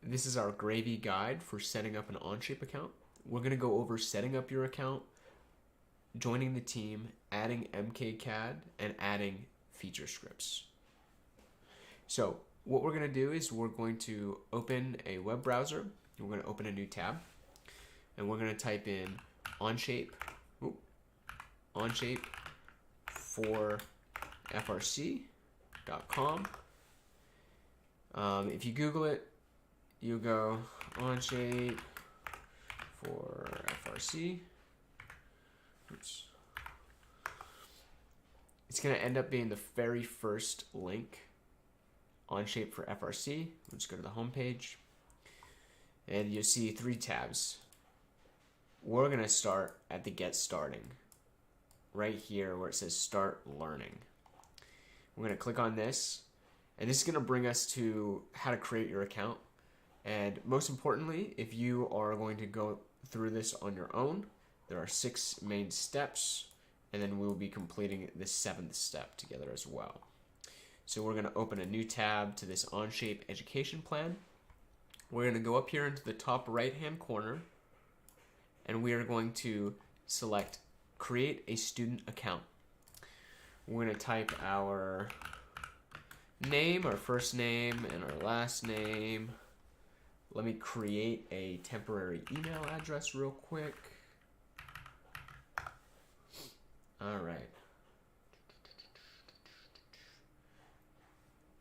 This is our GRA-V guide for setting up an Onshape account. We're going to go over setting up your account, joining the team, adding MKCad, and adding feature scripts. So what we're going to do is we're going to open a web browser. We're going to open a new tab, and we're going to type in Onshape4GRAV.com. If you Google it, you go Onshape for FRC. Oops. It's going to end up being the very first link, Onshape for FRC. We'll just go to the home page, and you'll see 3 tabs. We're going to start at the Get Starting, right here where it says Start Learning. We're going to click on this, and this is going to bring us to how to create your account. And most importantly, if you are going to go through this on your own, there are 6 main steps, and then we will be completing the 7th step together as well. So we're going to open a new tab to this Onshape education plan. We're going to go up here into the top right hand corner, and we are going to select Create a Student Account. We're going to type our name, our first name, and our last name. Let me create a temporary email address real quick. All right.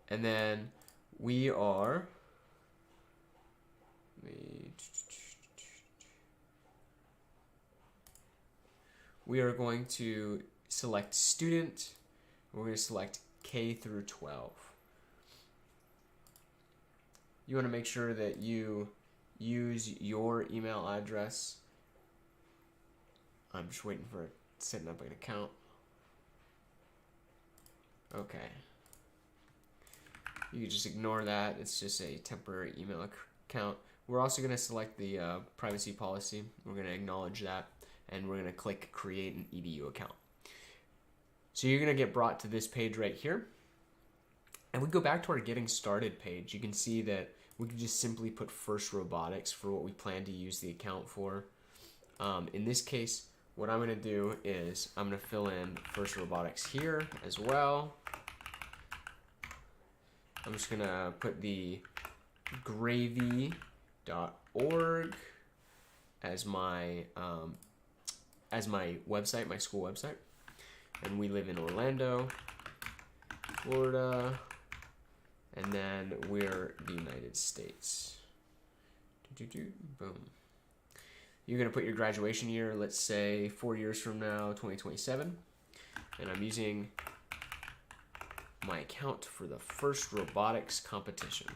And then we are going to select student. We're going to select K through 12. You want to make sure that you use your email address. I'm just waiting for setting up an account. Okay. You can just ignore that. It's just a temporary email account. We're also going to select the privacy policy. We're going to acknowledge that, and we're going to click Create an EDU account. So you're going to get brought to this page right here. And we go back to our Getting Started page. You can see that we can just simply put First Robotics for what we plan to use the account for. In this case, what I'm going to do is I'm going to fill in First Robotics here as well. I'm just going to put the GRA-V.org as my website, my school website. And we live in Orlando, Florida, and then we're the United States. Boom. You're going to put your graduation year, let's say 4 years from now, 2027. And I'm using my account for the First Robotics competition.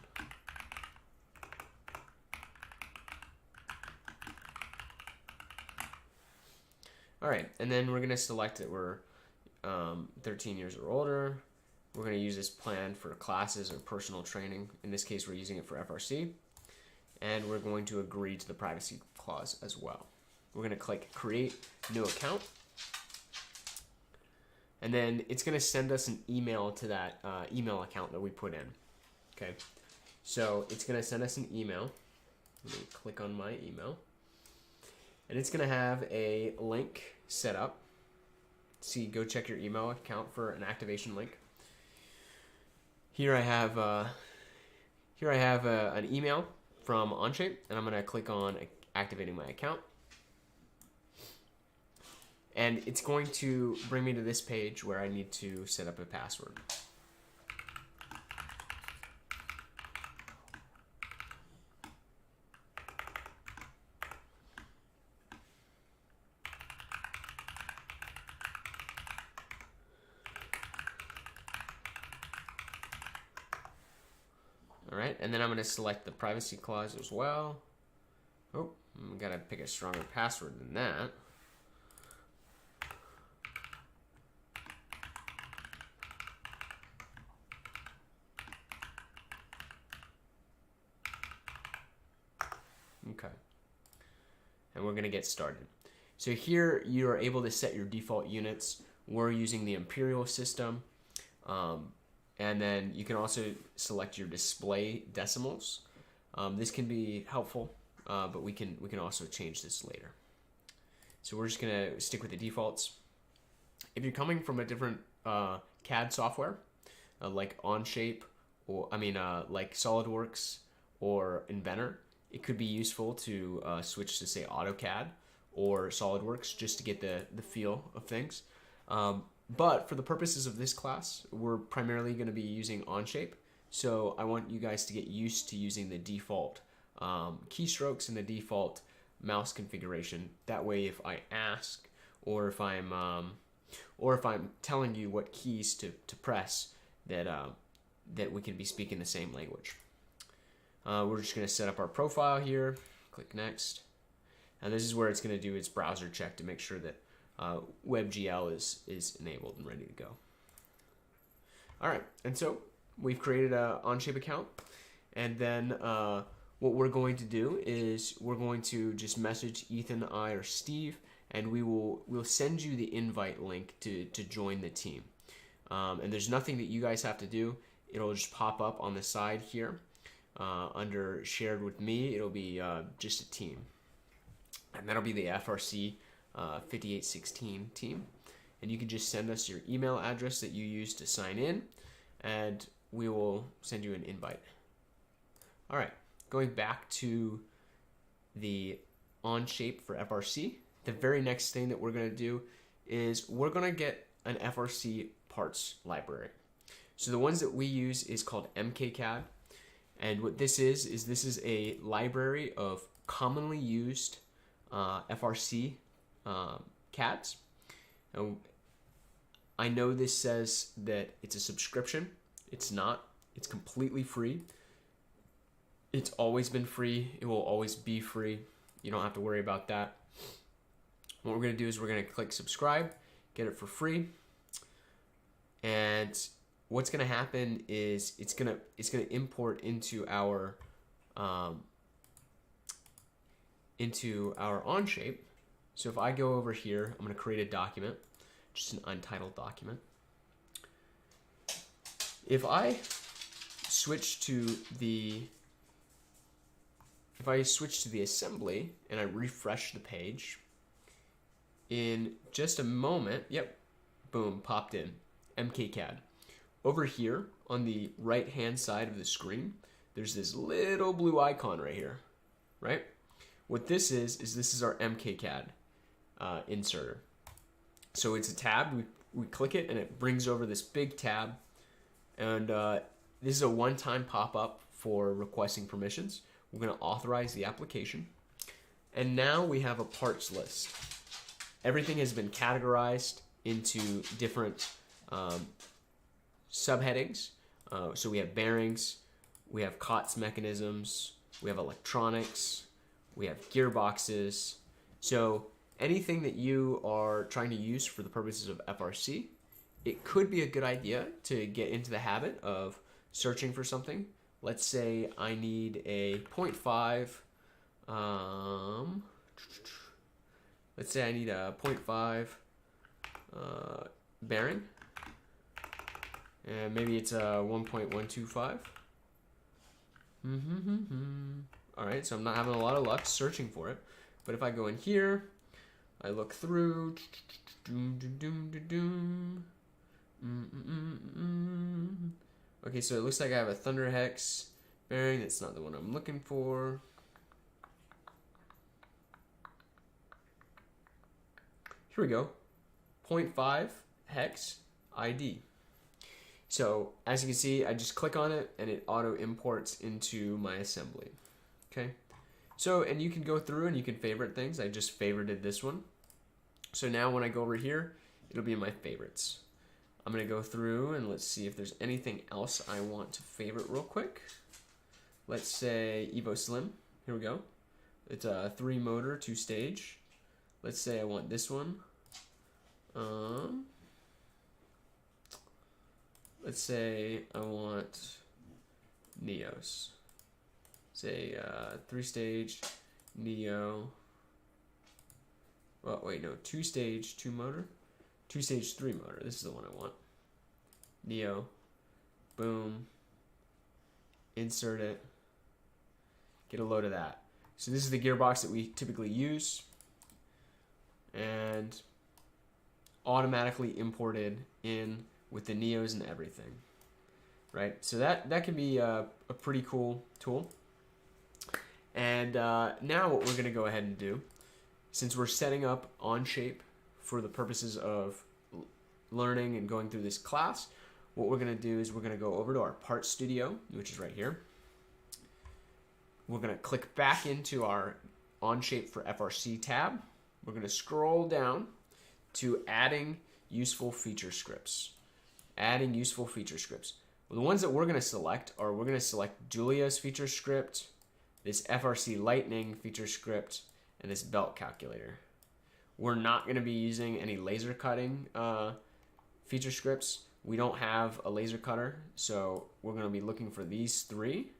All right, and then we're going to select that we're 13 years or older. We're going to use this plan for classes or personal training. In this case, we're using it for FRC. And we're going to agree to the privacy clause as well. We're going to click Create New Account. And then it's going to send us an email to that email account that we put in. Okay, so it's going to send us an email. Let me click on my email. And it's going to have a link set up. See, go check your email account for an activation link. Here I have an email from Onshape, and I'm going to click on activating my account. And it's going to bring me to this page where I need to set up a password. All right, and then I'm going to select the privacy clause as well. Oh, I've got to pick a stronger password than that. Okay, and we're going to get started. So here you are able to set your default units. We're using the Imperial system. And then you can also select your display decimals. This can be helpful, but we can also change this later. So we're just gonna stick with the defaults. If you're coming from a different CAD software, like Onshape, or like SolidWorks or Inventor, it could be useful to switch to say AutoCAD or SolidWorks just to get the feel of things. But for the purposes of this class, we're primarily going to be using Onshape. So I want you guys to get used to using the default keystrokes and the default mouse configuration. That way, if I ask, or if I'm telling you what keys to press, that we can be speaking the same language. We're just going to set up our profile here. Click next, and this is where it's going to do its browser check to make sure that WebGL is enabled and ready to go. All right, and so we've created an Onshape account, and then what we're going to do is we're going to just message Ethan, I, or Steve, and we'll send you the invite link to join the team. And there's nothing that you guys have to do. It'll just pop up on the side here under shared with me. It'll be just a team, and that'll be the FRC 5816 team. And you can just send us your email address that you use to sign in, and we will send you an invite. All right, going back to the Onshape for FRC, the very next thing that we're going to do is we're going to get an FRC parts library. So the ones that we use is called MKCad, and what this is this is a library of commonly used FRC CADs. And I know this says that it's a subscription. It's not. It's completely free. It's always been free. It will always be free. You don't have to worry about that. What we're going to do is we're going to click subscribe, get it for free. And what's going to happen is it's going to import into our Onshape. So if I go over here, I'm going to create a document, just an untitled document. If I switch to the assembly and I refresh the page, in just a moment, yep, boom, popped in, MKCad. Over here on the right-hand side of the screen, there's this little blue icon right here, right? What this is this is our MKCad inserter. So it's a tab, we click it and it brings over this big tab, and this is a one-time pop-up for requesting permissions. We're going to authorize the application, and now we have a parts list. Everything has been categorized into different subheadings. So we have bearings, we have COTS mechanisms, we have electronics, we have gearboxes. So anything that you are trying to use for the purposes of FRC, it could be a good idea to get into the habit of searching for something. Let's say I need a 0.5, let's say I need a 0.5 bearing, and maybe it's a 1.125. All right, so I'm not having a lot of luck searching for it, but if I go in here, I look through, okay, so it looks like I have a Thunder Hex bearing. That's not the one I'm looking for. Here we go, 0.5 hex ID. So as you can see, I just click on it and it auto imports into my assembly. Okay, so, and you can go through and you can favorite things. I just favorited this one. So now when I go over here, it'll be in my favorites. I'm gonna go through and let's see if there's anything else I want to favorite real quick. Let's say Evo Slim, here we go. It's a 3 motor, 2 stage. Let's say I want this one. Let's say I want Neos. Say 3 stage Neo. Well, wait, no, 2 stage, 2 motor, 2 stage, 3 motor. This is the one I want. Neo. Boom. Insert it. get a load of that. So this is the gearbox that we typically use, and automatically imported in with the Neos and everything, right? So that can be a pretty cool tool. And now what we're going to go ahead and do, since we're setting up Onshape for the purposes of learning and going through this class, what we're going to do is we're going to go over to our Part Studio, which is right here. We're going to click back into our Onshape for FRC tab. We're going to scroll down to adding useful feature scripts. Adding useful feature scripts. Well, the ones that we're going to select are, we're going to select Julia's feature script, this FRC Lightning feature script, and this belt calculator. We're not going to be using any laser cutting feature scripts. We don't have a laser cutter, so we're going to be looking for these three.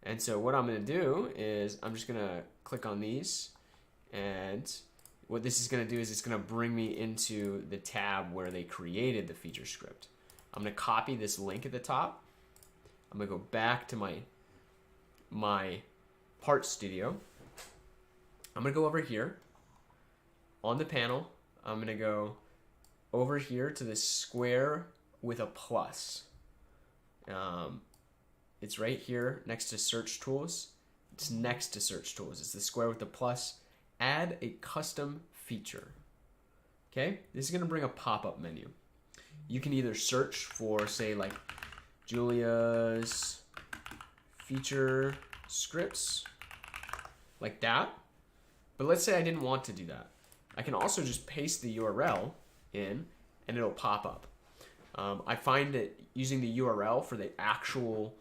And so what I'm going to do is I'm just going to click on these, and what this is going to do is it's going to bring me into the tab where they created the feature script. I'm going to copy this link at the top. I'm going to go back to my Part Studio. I'm going to go over here on the panel. I'm going to go over here to this square with a plus. It's right here next to search tools. It's next to search tools. It's the square with the plus. Add a custom feature. Okay, this is going to bring a pop-up menu. You can either search for, say, like Julia's feature scripts, like that. But let's say I didn't want to do that. I can also just paste the URL in and it'll pop up. I find that using the URL for the actual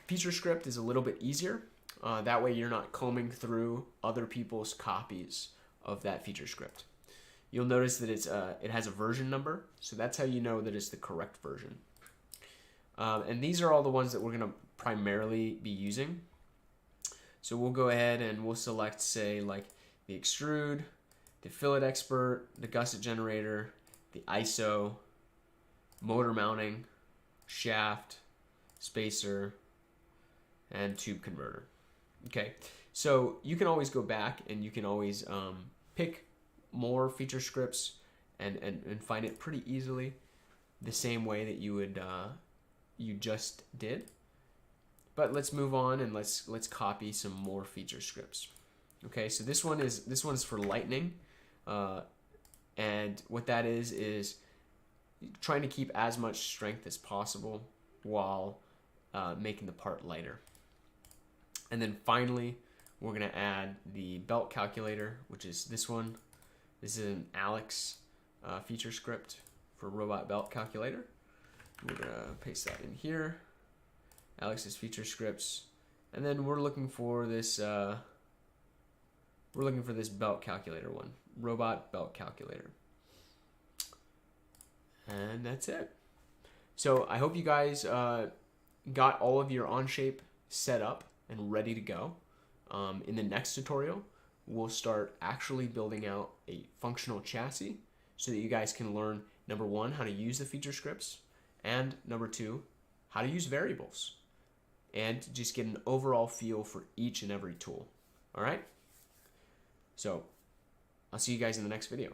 feature script is a little bit easier. That way you're not combing through other people's copies of that feature script. You'll notice that it has a version number, so that's how you know that it's the correct version. And these are all the ones that we're going to primarily be using. So we'll go ahead and we'll select, say, like the extrude, the fillet expert, the gusset generator, the ISO, motor mounting, shaft, spacer, and tube converter. Okay, so you can always go back and you can always pick more feature scripts and find it pretty easily the same way that you would you just did. But let's move on and let's copy some more feature scripts. Okay, so this one's for Lightning, and what that is trying to keep as much strength as possible while making the part lighter. And then finally, we're going to add the belt calculator, which is this one. This is an Alex feature script for robot belt calculator. We're going to paste that in here. Alex's feature scripts. And then we're looking for this belt calculator one, robot belt calculator. And that's it. So I hope you guys got all of your Onshape set up and ready to go. In the next tutorial, we'll start actually building out a functional chassis so that you guys can learn, number one, how to use the feature scripts, and number two, how to use variables, and to just get an overall feel for each and every tool. All right? So I'll see you guys in the next video.